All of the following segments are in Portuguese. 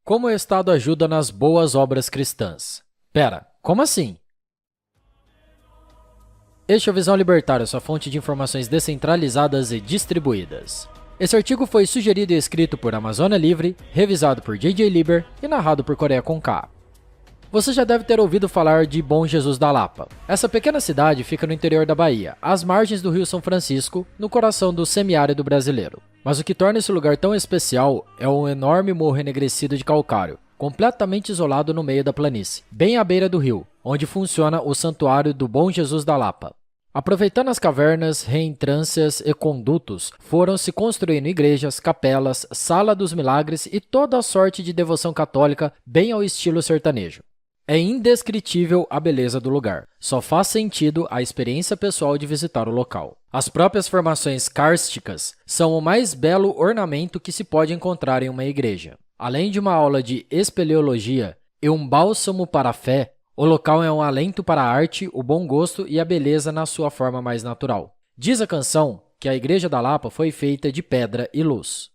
Como o Estado ajuda nas boas obras cristãs? Pera, como assim? Este é o Visão Libertária, sua fonte de informações descentralizadas e distribuídas. Esse artigo foi sugerido e escrito por Amazônia Livre, revisado por J.J. Lieber e narrado por Coreia com K. Você já deve ter ouvido falar de Bom Jesus da Lapa. Essa pequena cidade fica no interior da Bahia, às margens do Rio São Francisco, no coração do semiárido brasileiro. Mas o que torna esse lugar tão especial é um enorme morro enegrecido de calcário, completamente isolado no meio da planície, bem à beira do rio, onde funciona o Santuário do Bom Jesus da Lapa. Aproveitando as cavernas, reentrâncias e condutos, foram se construindo igrejas, capelas, sala dos milagres e toda a sorte de devoção católica bem ao estilo sertanejo. É indescritível a beleza do lugar, só faz sentido a experiência pessoal de visitar o local. As próprias formações kársticas são o mais belo ornamento que se pode encontrar em uma igreja. Além de uma aula de espeleologia e um bálsamo para a fé, o local é um alento para a arte, o bom gosto e a beleza na sua forma mais natural. Diz a canção que a Igreja da Lapa foi feita de pedra e luz.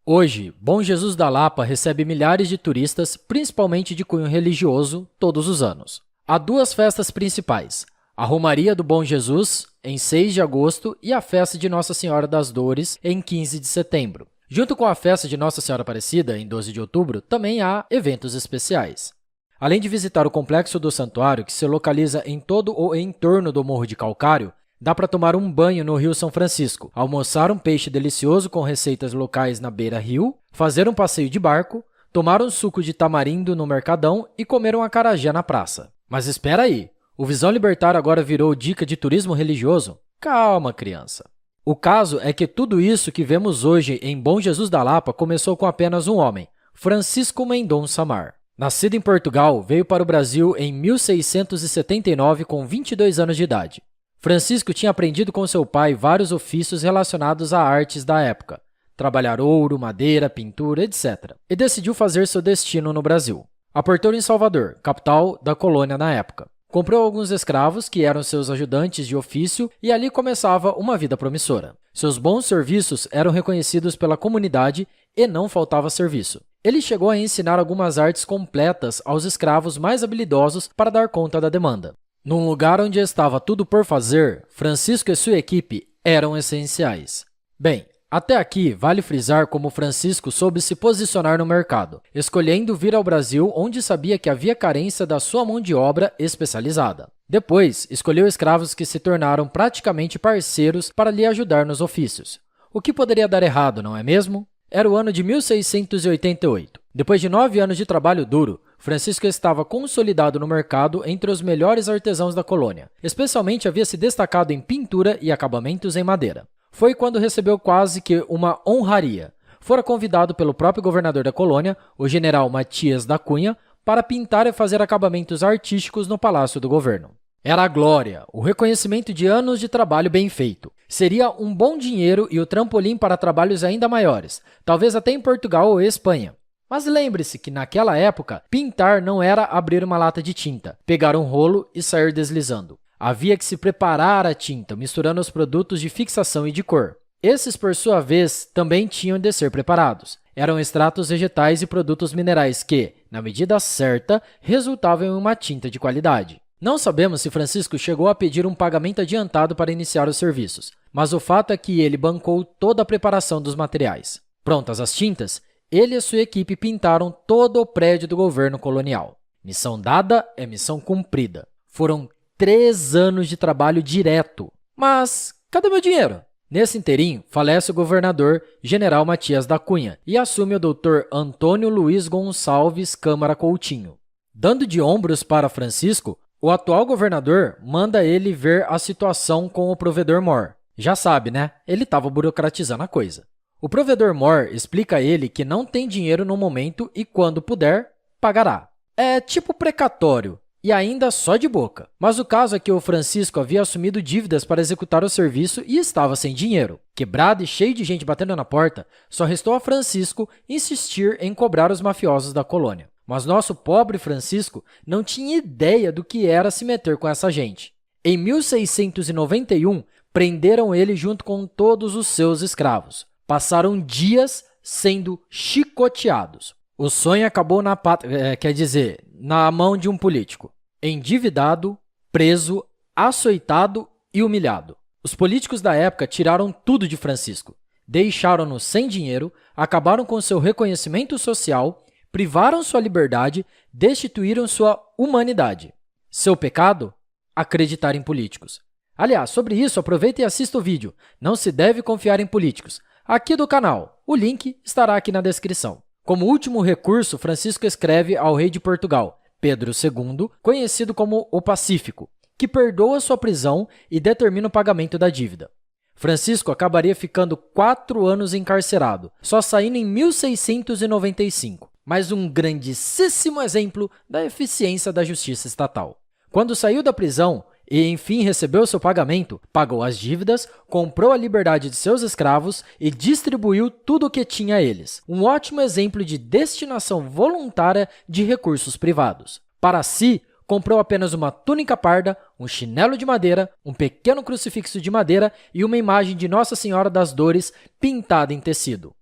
Hoje, Bom Jesus da Lapa recebe milhares de turistas, principalmente de cunho religioso, todos os anos. Há duas festas principais, a Romaria do Bom Jesus, em 6 de agosto, e a Festa de Nossa Senhora das Dores, em 15 de setembro. Junto com a Festa de Nossa Senhora Aparecida, em 12 de outubro, também há eventos especiais. Além de visitar o complexo do santuário, que se localiza em todo o entorno do Morro de Calcário, dá para tomar um banho no Rio São Francisco, almoçar um peixe delicioso com receitas locais na beira-rio, fazer um passeio de barco, tomar um suco de tamarindo no Mercadão e comer um acarajé na praça. Mas espera aí, o Visão Libertário agora virou dica de turismo religioso? Calma, criança. O caso é que tudo isso que vemos hoje em Bom Jesus da Lapa começou com apenas um homem, Francisco Mendonça Mar. Nascido em Portugal, veio para o Brasil em 1679 com 22 anos de idade. Francisco tinha aprendido com seu pai vários ofícios relacionados a artes da época, trabalhar ouro, madeira, pintura, etc. E decidiu fazer seu destino no Brasil. Aportou em Salvador, capital da colônia na época. Comprou alguns escravos, que eram seus ajudantes de ofício, e ali começava uma vida promissora. Seus bons serviços eram reconhecidos pela comunidade e não faltava serviço. Ele chegou a ensinar algumas artes completas aos escravos mais habilidosos para dar conta da demanda. Num lugar onde estava tudo por fazer, Francisco e sua equipe eram essenciais. Bem, até aqui vale frisar como Francisco soube se posicionar no mercado, escolhendo vir ao Brasil onde sabia que havia carência da sua mão de obra especializada. Depois, escolheu escravos que se tornaram praticamente parceiros para lhe ajudar nos ofícios. O que poderia dar errado, não é mesmo? Era o ano de 1688. Depois de 9 anos de trabalho duro, Francisco estava consolidado no mercado entre os melhores artesãos da colônia. Especialmente havia se destacado em pintura e acabamentos em madeira. Foi quando recebeu quase que uma honraria. Fora convidado pelo próprio governador da colônia, o general Matias da Cunha, para pintar e fazer acabamentos artísticos no palácio do governo. Era a glória, o reconhecimento de anos de trabalho bem feito. Seria um bom dinheiro e o trampolim para trabalhos ainda maiores, talvez até em Portugal ou Espanha. Mas lembre-se que naquela época, pintar não era abrir uma lata de tinta, pegar um rolo e sair deslizando. Havia que se preparar a tinta, misturando os produtos de fixação e de cor. Esses, por sua vez, também tinham de ser preparados. Eram extratos vegetais e produtos minerais que, na medida certa, resultavam em uma tinta de qualidade. Não sabemos se Francisco chegou a pedir um pagamento adiantado para iniciar os serviços, mas o fato é que ele bancou toda a preparação dos materiais. Prontas as tintas, ele e sua equipe pintaram todo o prédio do governo colonial. Missão dada é missão cumprida. Foram 3 anos de trabalho direto. Mas cadê meu dinheiro? Nesse inteirinho, falece o governador general Matias da Cunha e assume o Dr. Antônio Luiz Gonçalves Câmara Coutinho. Dando de ombros para Francisco, o atual governador manda ele ver a situação com o provedor Mor. Já sabe, né? Ele estava burocratizando a coisa. O provedor Mor explica a ele que não tem dinheiro no momento e, quando puder, pagará. É tipo precatório, e ainda só de boca. Mas o caso é que o Francisco havia assumido dívidas para executar o serviço e estava sem dinheiro. Quebrado e cheio de gente batendo na porta, só restou a Francisco insistir em cobrar os mafiosos da colônia. Mas nosso pobre Francisco não tinha ideia do que era se meter com essa gente. Em 1691, prenderam ele junto com todos os seus escravos. Passaram dias sendo chicoteados. O sonho acabou na mão de um político, endividado, preso, açoitado e humilhado. Os políticos da época tiraram tudo de Francisco, deixaram-no sem dinheiro, acabaram com seu reconhecimento social, privaram sua liberdade, destituíram sua humanidade. Seu pecado? Acreditar em políticos. Aliás, sobre isso, aproveita e assista o vídeo. Não se deve confiar em políticos. Aqui do canal. O link estará aqui na descrição. Como último recurso, Francisco escreve ao rei de Portugal, Pedro II, conhecido como o Pacífico, que perdoa sua prisão e determina o pagamento da dívida. Francisco acabaria ficando 4 anos encarcerado, só saindo em 1695. Mais um grandíssimo exemplo da eficiência da justiça estatal. Quando saiu da prisão e, enfim, recebeu seu pagamento, pagou as dívidas, comprou a liberdade de seus escravos e distribuiu tudo o que tinha a eles. Um ótimo exemplo de destinação voluntária de recursos privados. Para si, comprou apenas uma túnica parda, um chinelo de madeira, um pequeno crucifixo de madeira e uma imagem de Nossa Senhora das Dores pintada em tecido.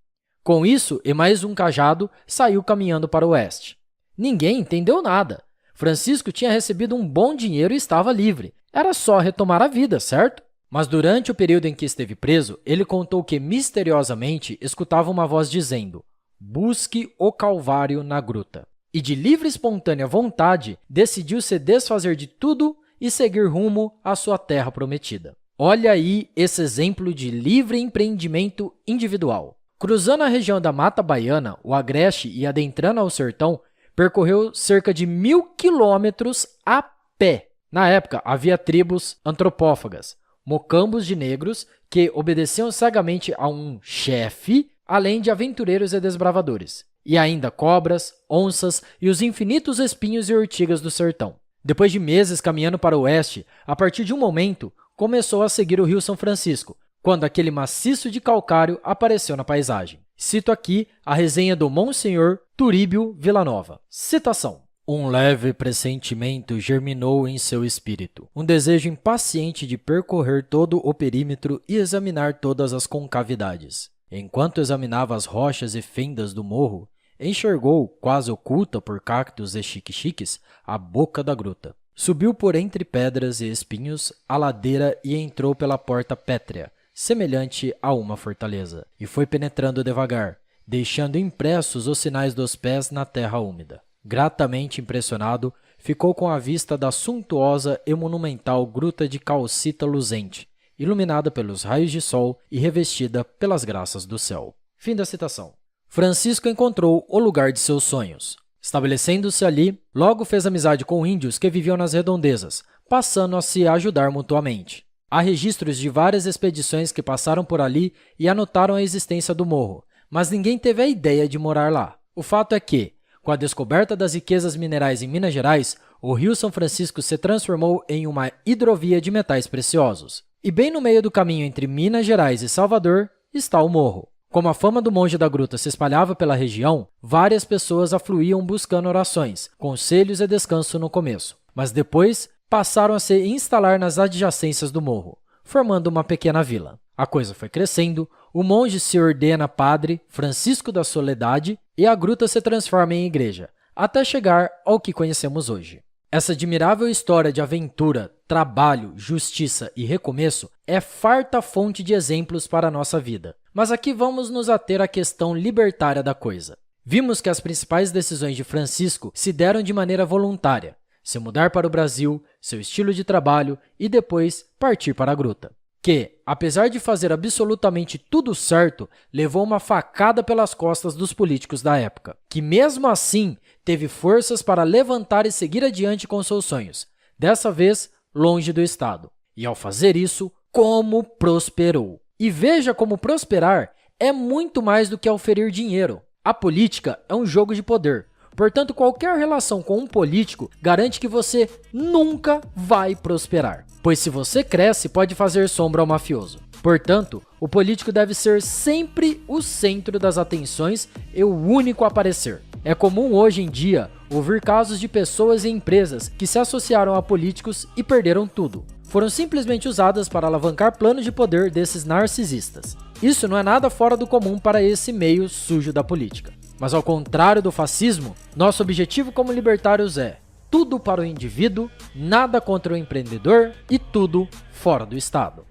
Com isso e mais um cajado, saiu caminhando para o oeste. Ninguém entendeu nada. Francisco tinha recebido um bom dinheiro e estava livre. Era só retomar a vida, certo? Mas durante o período em que esteve preso, ele contou que misteriosamente escutava uma voz dizendo: "Busque o Calvário na gruta." E de livre e espontânea vontade, decidiu se desfazer de tudo e seguir rumo à sua terra prometida. Olha aí esse exemplo de livre empreendimento individual. Cruzando a região da Mata Baiana, o Agreste, e adentrando ao sertão, percorreu cerca de 1000 quilômetros a pé. Na época, havia tribos antropófagas, mocambos de negros, que obedeciam cegamente a um chefe, além de aventureiros e desbravadores. E ainda cobras, onças e os infinitos espinhos e urtigas do sertão. Depois de meses caminhando para o oeste, a partir de um momento, começou a seguir o rio São Francisco, quando aquele maciço de calcário apareceu na paisagem. Cito aqui a resenha do Monsenhor Turíbio Villanova. Citação: "Um leve pressentimento germinou em seu espírito, um desejo impaciente de percorrer todo o perímetro e examinar todas as concavidades. Enquanto examinava as rochas e fendas do morro, enxergou, quase oculta por cactos e xique-xiques, a boca da gruta. Subiu por entre pedras e espinhos a ladeira e entrou pela porta pétrea, semelhante a uma fortaleza, e foi penetrando devagar, deixando impressos os sinais dos pés na terra úmida. Gratamente impressionado, ficou com a vista da suntuosa e monumental gruta de calcita luzente, iluminada pelos raios de sol e revestida pelas graças do céu." Fim da citação. Francisco encontrou o lugar de seus sonhos. Estabelecendo-se ali, logo fez amizade com índios que viviam nas redondezas, passando a se ajudar mutuamente. Há registros de várias expedições que passaram por ali e anotaram a existência do morro, mas ninguém teve a ideia de morar lá. O fato é que, com a descoberta das riquezas minerais em Minas Gerais, o Rio São Francisco se transformou em uma hidrovia de metais preciosos. E bem no meio do caminho entre Minas Gerais e Salvador está o morro. Como a fama do monge da gruta se espalhava pela região, várias pessoas afluíam buscando orações, conselhos e descanso no começo, mas depois passaram a se instalar nas adjacências do morro, formando uma pequena vila. A coisa foi crescendo, o monge se ordena padre Francisco da Soledade e a gruta se transforma em igreja, até chegar ao que conhecemos hoje. Essa admirável história de aventura, trabalho, justiça e recomeço é farta fonte de exemplos para a nossa vida. Mas aqui vamos nos ater à questão libertária da coisa. Vimos que as principais decisões de Francisco se deram de maneira voluntária, se mudar para o Brasil, seu estilo de trabalho e depois partir para a gruta. Que, apesar de fazer absolutamente tudo certo, levou uma facada pelas costas dos políticos da época, que mesmo assim teve forças para levantar e seguir adiante com seus sonhos, dessa vez longe do Estado. E ao fazer isso, como prosperou. E veja como prosperar é muito mais do que oferir dinheiro. A política é um jogo de poder. Portanto, qualquer relação com um político garante que você nunca vai prosperar. Pois se você cresce, pode fazer sombra ao mafioso. Portanto, o político deve ser sempre o centro das atenções e o único a aparecer. É comum hoje em dia ouvir casos de pessoas e empresas que se associaram a políticos e perderam tudo. Foram simplesmente usadas para alavancar planos de poder desses narcisistas. Isso não é nada fora do comum para esse meio sujo da política. Mas ao contrário do fascismo, nosso objetivo como libertários é tudo para o indivíduo, nada contra o empreendedor e tudo fora do Estado.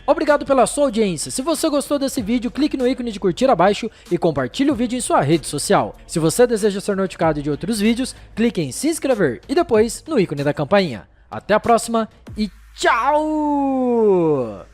Obrigado pela sua audiência. Se você gostou desse vídeo, clique no ícone de curtir abaixo e compartilhe o vídeo em sua rede social. Se você deseja ser notificado de outros vídeos, clique em se inscrever e depois no ícone da campainha. Até a próxima e tchau!